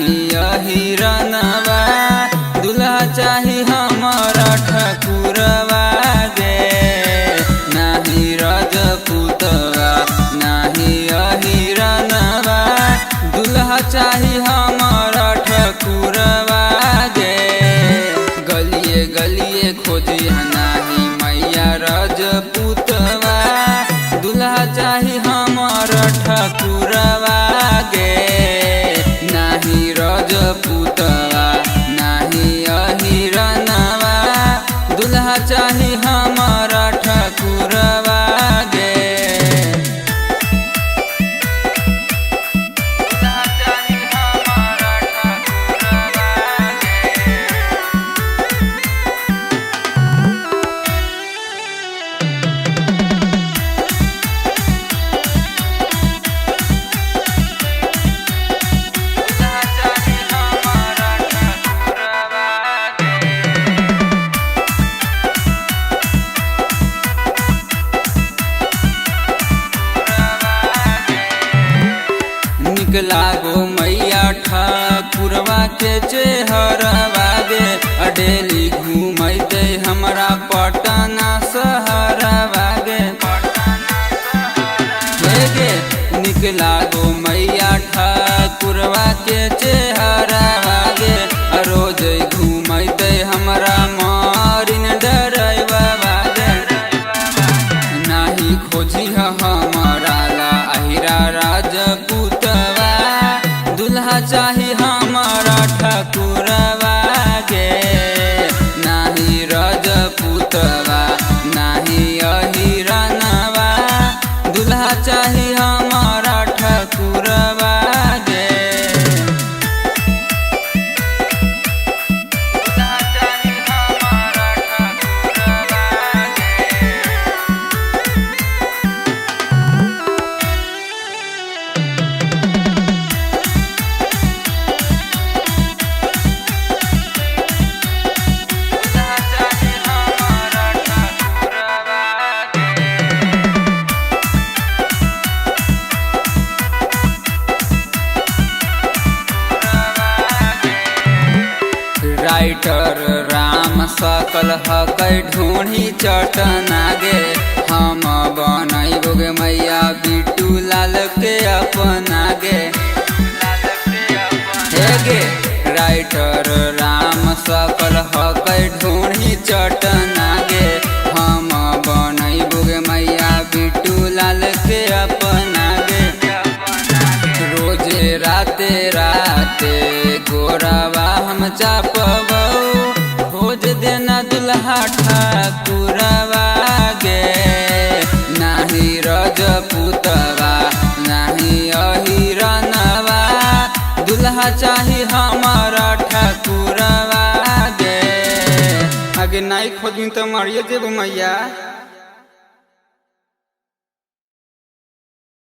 नाही अहिरनवा दुल्हा चाही हमारा ठकुरवा गे। नाही रजपूतवा नाही अहिरनवा दुल्हा चाही हमारा ठकुरवा गे। गलिए गलिए खोजी नाही मैया रजपूतवा दुल्हा चाही हमारा ठकुरवा गे। नाही रजपूतवा नाही अहिरनवा दुल्हा चाही हमारा ठकुरवा गे। दुल्हा चाही हमारा ठकुरवा गे। लागो मैया ठाकुरवा के चेहरवा गे। अडेली घूमते हमरा पटना शहरवा गे। निक लागो मैया ठाकुरवा के चेहरवा गे। रोज घूमते हमरा मारिन डरवा गे। नाही खोजी हमारा ला अहिरा राजपूतवा दुल्हा चाही हमारा ठकुरवा गे। नाही रजपूतवा नाही अहिरनवा दुल्हा चाही हमारा ठकुरवा गे। दुल्हा चाही हमारा ठकुरवा गे। राइटर राम सकल हकै ढूंढी चटना गे। हम बनैबो गे मैया बिट्टू लाल के अपना गे। हे गे राइटर राम सकल हकै ढूंढी चटना गे। हम बनैबो गे मैया बिट्टू लाल के अपना गे। रोजे राते राते गोरावा हम चापबौ खोज देना दुल्हा ठाकुरवा गे। नाही रजपूतवा नाही अहिरनवा दुल्हा चाही हमारा ठाकुरवा गे। आगे नहीं खोजी तो मारिए देबो मैया।